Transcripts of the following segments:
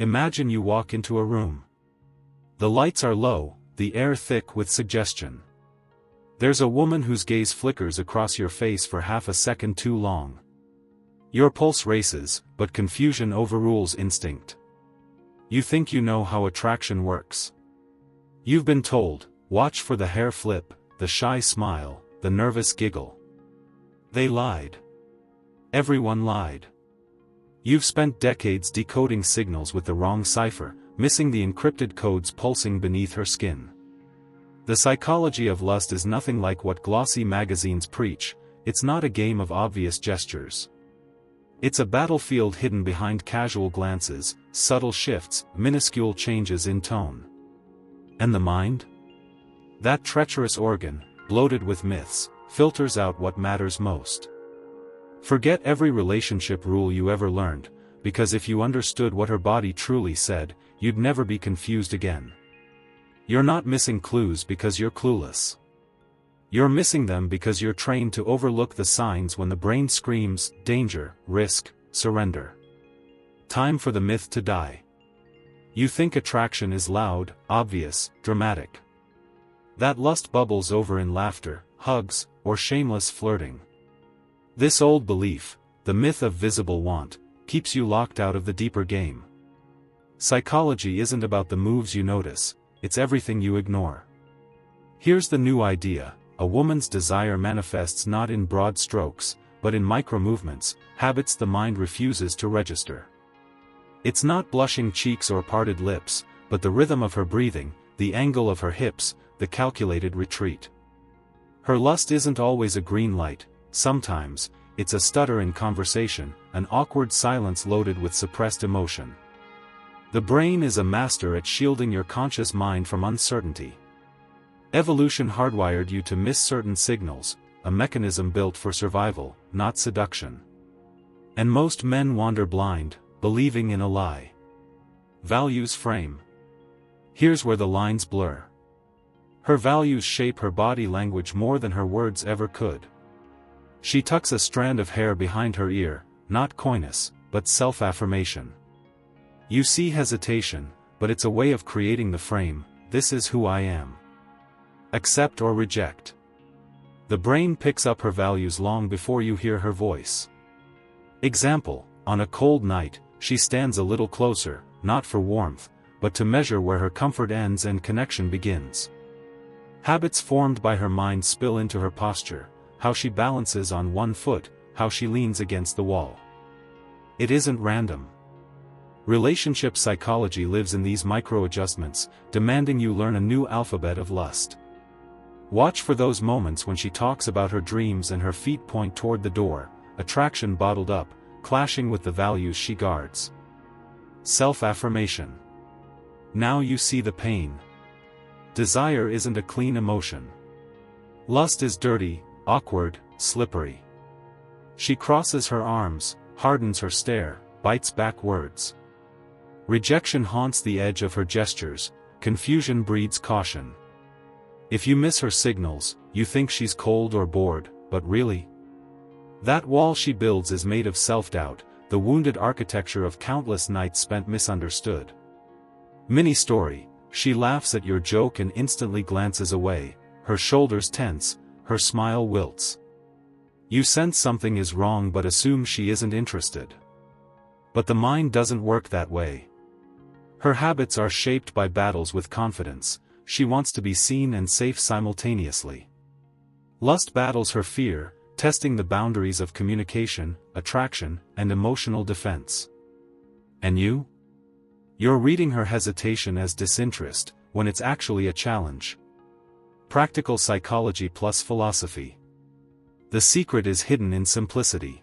Imagine you walk into a room. The lights are low, the air thick with suggestion. There's a woman whose gaze flickers across your face for half a second too long. Your pulse races, but confusion overrules instinct. You think you know how attraction works. You've been told, watch for the hair flip, the shy smile, the nervous giggle. They lied. Everyone lied. You've spent decades decoding signals with the wrong cipher, missing the encrypted codes pulsing beneath her skin. The psychology of lust is nothing like what glossy magazines preach. It's not a game of obvious gestures. It's a battlefield hidden behind casual glances, subtle shifts, minuscule changes in tone. And the mind? That treacherous organ, bloated with myths, filters out what matters most. Forget every relationship rule you ever learned, because if you understood what her body truly said, you'd never be confused again. You're not missing clues because you're clueless. You're missing them because you're trained to overlook the signs when the brain screams, danger, risk, surrender. Time for the myth to die. You think attraction is loud, obvious, dramatic. That lust bubbles over in laughter, hugs, or shameless flirting. This old belief, the myth of visible want, keeps you locked out of the deeper game. Psychology isn't about the moves you notice, it's everything you ignore. Here's the new idea: a woman's desire manifests not in broad strokes, but in micro-movements, habits the mind refuses to register. It's not blushing cheeks or parted lips, but the rhythm of her breathing, the angle of her hips, the calculated retreat. Her lust isn't always a green light, sometimes, it's a stutter in conversation, an awkward silence loaded with suppressed emotion. The brain is a master at shielding your conscious mind from uncertainty. Evolution hardwired you to miss certain signals, a mechanism built for survival, not seduction. And most men wander blind, believing in a lie. Values frame. Here's where the lines blur. Her values shape her body language more than her words ever could. She tucks a strand of hair behind her ear, not coyness, but self-affirmation. You see hesitation, but it's a way of creating the frame: this is who I am. Accept or reject. The brain picks up her values long before you hear her voice. Example: on a cold night, she stands a little closer, not for warmth, but to measure where her comfort ends and connection begins. Habits formed by her mind spill into her posture: how she balances on one foot, how she leans against the wall. It isn't random. Relationship psychology lives in these micro-adjustments, demanding you learn a new alphabet of lust. Watch for those moments when she talks about her dreams and her feet point toward the door, attraction bottled up, clashing with the values she guards. Self-affirmation. Now you see the pain. Desire isn't a clean emotion. Lust is dirty, awkward, slippery. She crosses her arms, hardens her stare, bites back words. Rejection haunts the edge of her gestures, confusion breeds caution. If you miss her signals, you think she's cold or bored, but really? That wall she builds is made of self-doubt, the wounded architecture of countless nights spent misunderstood. Mini-story: she laughs at your joke and instantly glances away, her shoulders tense, her smile wilts. You sense something is wrong but assume she isn't interested. But the mind doesn't work that way. Her habits are shaped by battles with confidence. She wants to be seen and safe simultaneously. Lust battles her fear, testing the boundaries of communication, attraction, and emotional defense. And you? You're reading her hesitation as disinterest, when it's actually a challenge. Practical psychology plus philosophy. The secret is hidden in simplicity.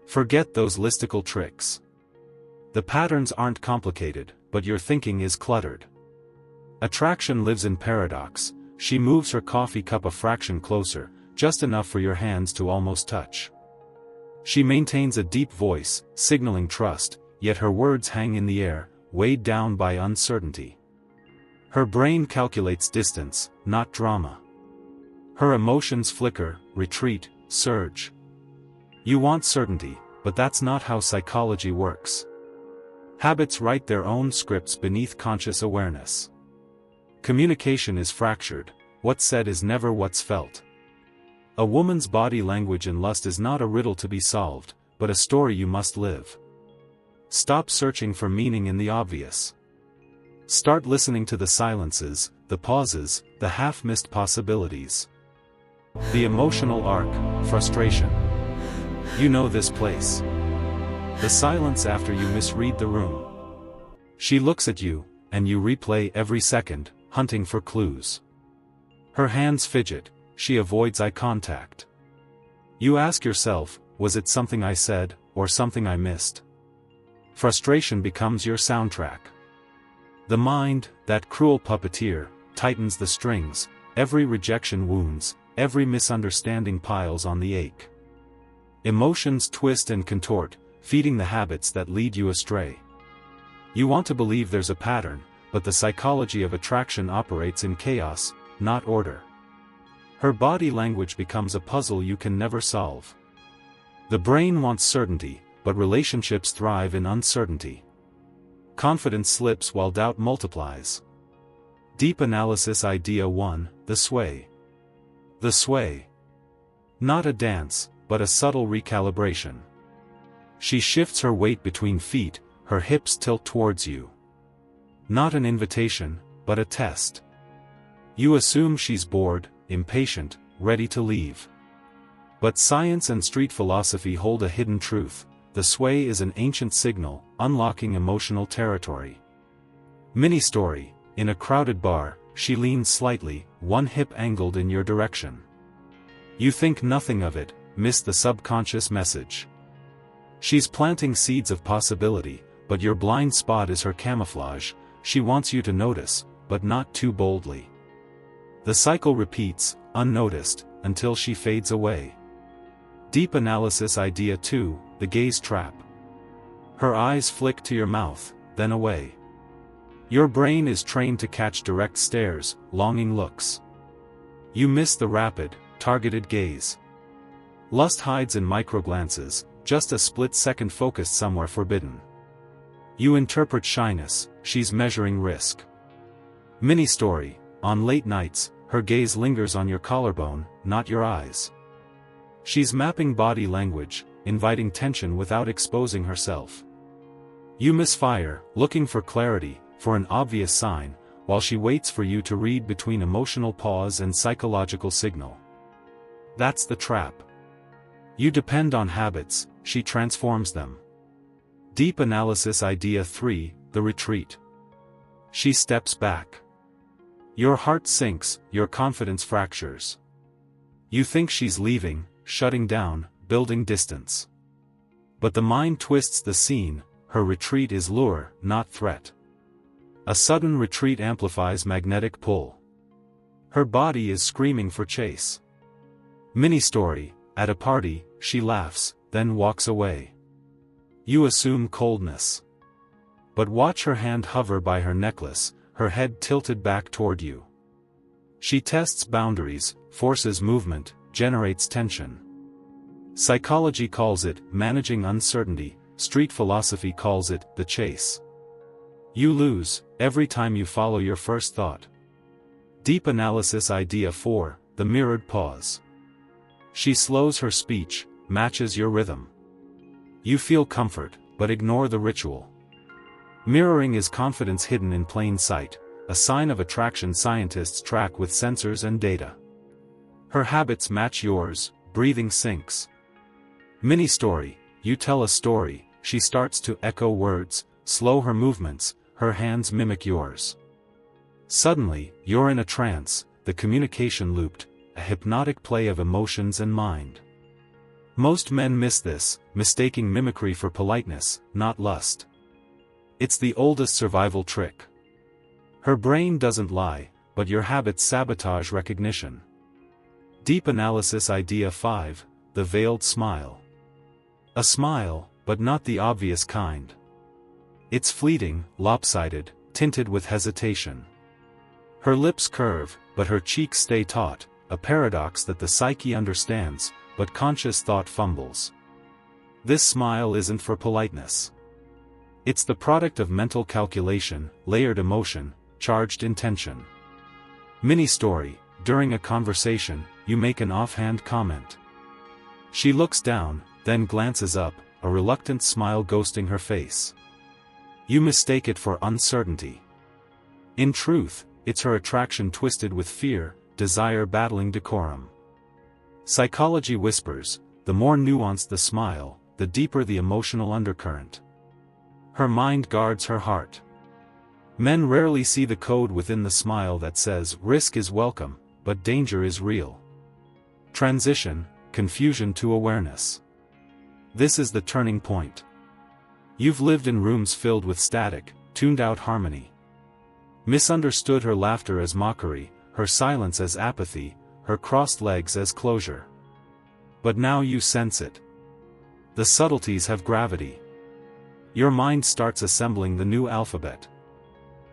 Forget those listicle tricks. The patterns aren't complicated, but your thinking is cluttered. Attraction lives in paradox. She moves her coffee cup a fraction closer, just enough for your hands to almost touch. She maintains a deep voice, signaling trust, yet her words hang in the air, weighed down by uncertainty. Her brain calculates distance, not drama. Her emotions flicker, retreat, surge. You want certainty, but that's not how psychology works. Habits write their own scripts beneath conscious awareness. Communication is fractured, what's said is never what's felt. A woman's body language in lust is not a riddle to be solved, but a story you must live. Stop searching for meaning in the obvious. Start listening to the silences, the pauses, the half-missed possibilities. The emotional arc, frustration. You know this place. The silence after you misread the room. She looks at you, and you replay every second, hunting for clues. Her hands fidget, she avoids eye contact. You ask yourself, was it something I said, or something I missed? Frustration becomes your soundtrack. The mind, that cruel puppeteer, tightens the strings, every rejection wounds, every misunderstanding piles on the ache. Emotions twist and contort, feeding the habits that lead you astray. You want to believe there's a pattern, but the psychology of attraction operates in chaos, not order. Her body language becomes a puzzle you can never solve. The brain wants certainty, but relationships thrive in uncertainty. Confidence slips while doubt multiplies. Deep analysis idea 1, the sway. The sway. Not a dance, but a subtle recalibration. She shifts her weight between feet, her hips tilt towards you. Not an invitation, but a test. You assume she's bored, impatient, ready to leave. But science and street philosophy hold a hidden truth. The sway is an ancient signal, unlocking emotional territory. Mini story, in a crowded bar, she leans slightly, one hip angled in your direction. You think nothing of it, miss the subconscious message. She's planting seeds of possibility, but your blind spot is her camouflage. She wants you to notice, but not too boldly. The cycle repeats, unnoticed, until she fades away. Deep analysis idea 2, the gaze trap. Her eyes flick to your mouth, then away. Your brain is trained to catch direct stares, longing looks. You miss the rapid, targeted gaze. Lust hides in microglances, just a split-second focused somewhere forbidden. You interpret shyness, she's measuring risk. Mini story, on late nights, her gaze lingers on your collarbone, not your eyes. She's mapping body language, inviting tension without exposing herself. You misfire, looking for clarity, for an obvious sign, while she waits for you to read between emotional pause and psychological signal. That's the trap. You depend on habits, she transforms them. Deep analysis idea 3, the retreat. She steps back. Your heart sinks, your confidence fractures. You think she's leaving, shutting down, building distance. But the mind twists the scene, her retreat is lure, not threat. A sudden retreat amplifies magnetic pull. Her body is screaming for chase. Mini story, at a party, she laughs, then walks away. You assume coldness. But watch her hand hover by her necklace, her head tilted back toward you. She tests boundaries, forces movement, generates tension. Psychology calls it managing uncertainty, street philosophy calls it the chase. You lose, every time you follow your first thought. Deep analysis idea 4, the mirrored pause. She slows her speech, matches your rhythm. You feel comfort, but ignore the ritual. Mirroring is confidence hidden in plain sight, a sign of attraction scientists track with sensors and data. Her habits match yours, breathing syncs. Mini story, you tell a story, she starts to echo words, slow her movements, her hands mimic yours. Suddenly, you're in a trance, the communication looped, a hypnotic play of emotions and mind. Most men miss this, mistaking mimicry for politeness, not lust. It's the oldest survival trick. Her brain doesn't lie, but your habits sabotage recognition. Deep analysis idea 5, the veiled smile. A smile, but not the obvious kind. It's fleeting, lopsided, tinted with hesitation. Her lips curve, but her cheeks stay taut, a paradox that the psyche understands, but conscious thought fumbles. This smile isn't for politeness. It's the product of mental calculation, layered emotion, charged intention. Mini-story: during a conversation, you make an offhand comment. She looks down, then glances up, a reluctant smile ghosting her face. You mistake it for uncertainty. In truth, it's her attraction twisted with fear, desire battling decorum. Psychology whispers, the more nuanced the smile, the deeper the emotional undercurrent. Her mind guards her heart. Men rarely see the code within the smile that says risk is welcome, but danger is real. Transition, confusion to awareness. This is the turning point. You've lived in rooms filled with static, tuned-out harmony. Misunderstood her laughter as mockery, her silence as apathy, her crossed legs as closure. But now you sense it. The subtleties have gravity. Your mind starts assembling the new alphabet.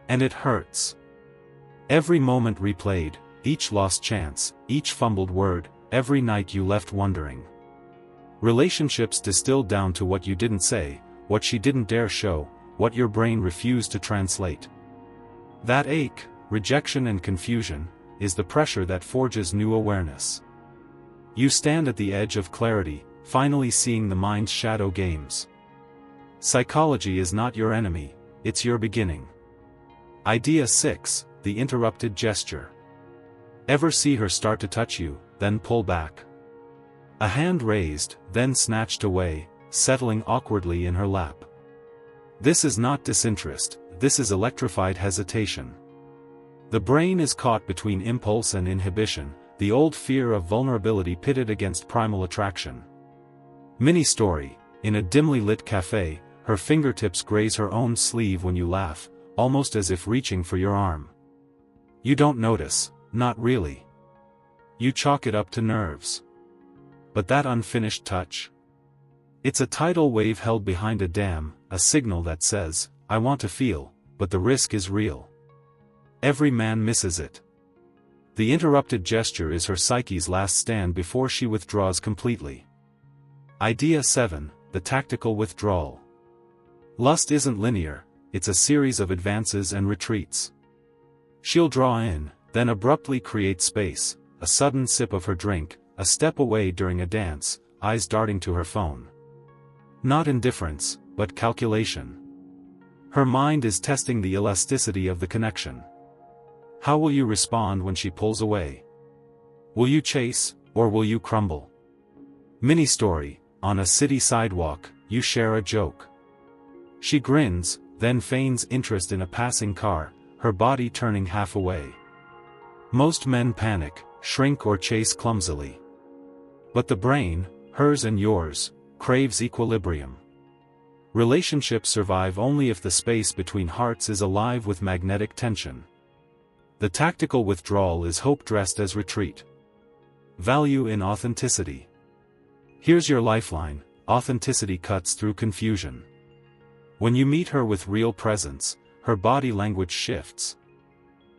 And it hurts. Every moment replayed, each lost chance, each fumbled word, every night you left wondering. Relationships distilled down to what you didn't say, what she didn't dare show, what your brain refused to translate. That ache, rejection and confusion, is the pressure that forges new awareness. You stand at the edge of clarity, finally seeing the mind's shadow games. Psychology is not your enemy, it's your beginning. Idea 6, the interrupted gesture. Ever see her start to touch you, then pull back? A hand raised, then snatched away, settling awkwardly in her lap. This is not disinterest, this is electrified hesitation. The brain is caught between impulse and inhibition, the old fear of vulnerability pitted against primal attraction. Mini-story: in a dimly lit cafe, her fingertips graze her own sleeve when you laugh, almost as if reaching for your arm. You don't notice, not really. You chalk it up to nerves. But that unfinished touch? It's a tidal wave held behind a dam, a signal that says, I want to feel, but the risk is real. Every man misses it. The interrupted gesture is her psyche's last stand before she withdraws completely. Idea 7, the tactical withdrawal. Lust isn't linear, it's a series of advances and retreats. She'll draw in, then abruptly create space, a sudden sip of her drink, a step away during a dance, eyes darting to her phone. Not indifference, but calculation. Her mind is testing the elasticity of the connection. How will you respond when she pulls away? Will you chase, or will you crumble? Mini-story: on a city sidewalk, you share a joke. She grins, then feigns interest in a passing car, her body turning half away. Most men panic, shrink or chase clumsily. But the brain, hers and yours, craves equilibrium. Relationships survive only if the space between hearts is alive with magnetic tension. The tactical withdrawal is hope dressed as retreat. Value in authenticity. Here's your lifeline: authenticity cuts through confusion. When you meet her with real presence, her body language shifts.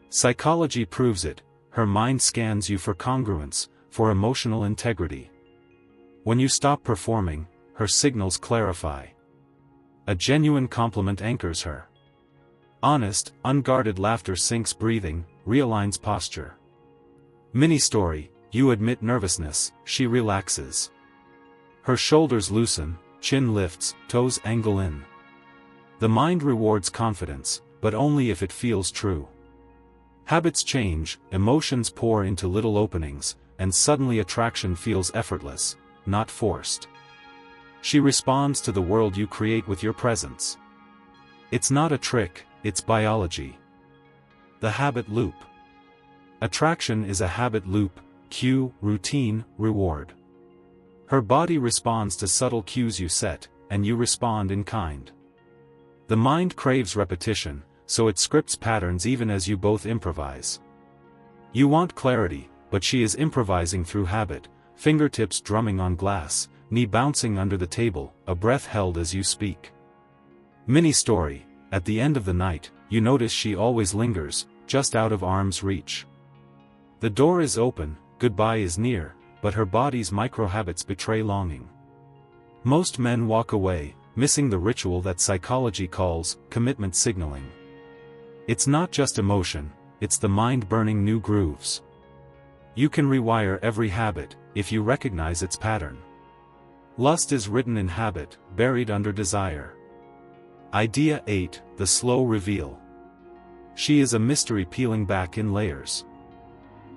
Psychology proves it, her mind scans you for congruence, for emotional integrity. When you stop performing, her signals clarify. A genuine compliment anchors her. Honest, unguarded laughter sinks breathing, realigns posture. Mini-story: you admit nervousness, she relaxes. Her shoulders loosen, chin lifts, toes angle in. The mind rewards confidence, but only if it feels true. Habits change, emotions pour into little openings, and suddenly attraction feels effortless, not forced. She responds to the world you create with your presence. It's not a trick, it's biology. The habit loop. Attraction is a habit loop: cue, routine, reward. Her body responds to subtle cues you set, and you respond in kind. The mind craves repetition, so it scripts patterns even as you both improvise. You want clarity, but she is improvising through habit, fingertips drumming on glass, knee bouncing under the table, a breath held as you speak. Mini-story: at the end of the night, you notice she always lingers, just out of arm's reach. The door is open, goodbye is near, but her body's micro-habits betray longing. Most men walk away, missing the ritual that psychology calls commitment signaling. It's not just emotion, it's the mind burning new grooves. You can rewire every habit, if you recognize its pattern. Lust is written in habit, buried under desire. Idea 8, the slow reveal. She is a mystery peeling back in layers.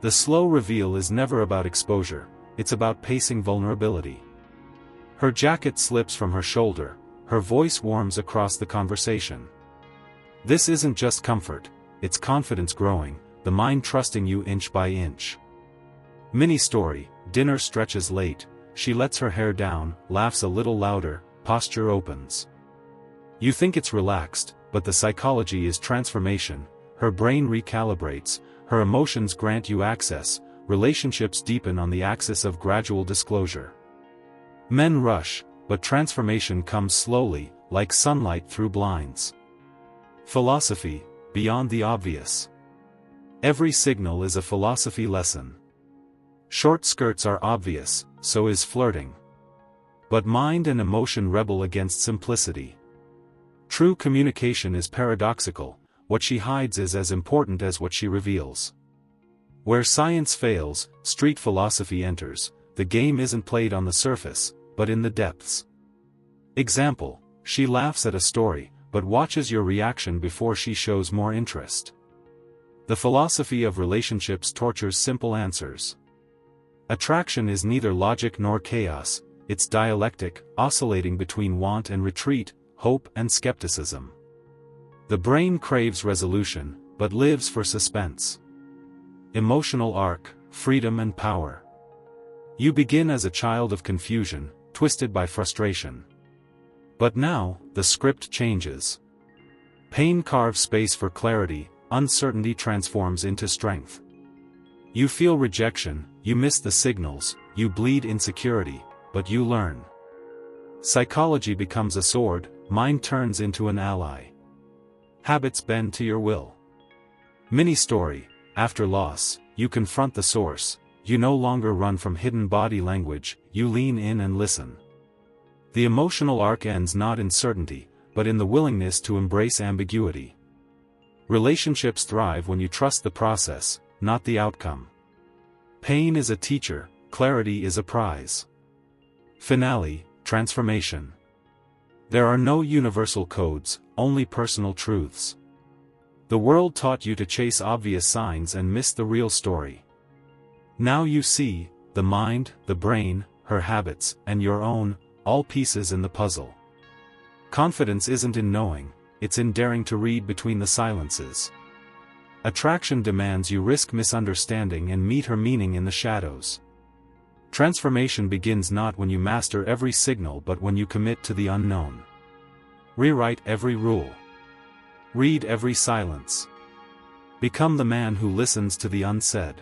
The slow reveal is never about exposure, it's about pacing vulnerability. Her jacket slips from her shoulder, her voice warms across the conversation. This isn't just comfort, it's confidence growing, the mind trusting you inch by inch. Mini story, dinner stretches late, she lets her hair down, laughs a little louder, posture opens. You think it's relaxed, but the psychology is transformation, her brain recalibrates, her emotions grant you access, relationships deepen on the axis of gradual disclosure. Men rush, but transformation comes slowly, like sunlight through blinds. Philosophy, beyond the obvious. Every signal is a philosophy lesson. Short skirts are obvious, so is flirting. But mind and emotion rebel against simplicity. True communication is paradoxical, what she hides is as important as what she reveals. Where science fails, street philosophy enters, the game isn't played on the surface, but in the depths. Example, she laughs at a story, but watches your reaction before she shows more interest. The philosophy of relationships tortures simple answers. Attraction is neither logic nor chaos, it's dialectic, oscillating between want and retreat, hope and skepticism. The brain craves resolution, but lives for suspense. Emotional arc, freedom and power. You begin as a child of confusion, twisted by frustration. But now, the script changes. Pain carves space for clarity, uncertainty transforms into strength. You feel rejection, you miss the signals, you bleed insecurity, but you learn. Psychology becomes a sword, mind turns into an ally. Habits bend to your will. Mini story, after loss, you confront the source, you no longer run from hidden body language, you lean in and listen. The emotional arc ends not in certainty, but in the willingness to embrace ambiguity. Relationships thrive when you trust the process, not the outcome. Pain is a teacher, clarity is a prize. Finale, transformation. There are no universal codes, only personal truths. The world taught you to chase obvious signs and miss the real story. Now you see, the mind, the brain, her habits, and your own, all pieces in the puzzle. Confidence isn't in knowing, it's in daring to read between the silences. Attraction demands you risk misunderstanding and meet her meaning in the shadows. Transformation begins not when you master every signal but when you commit to the unknown. Rewrite every rule. Read every silence. Become the man who listens to the unsaid.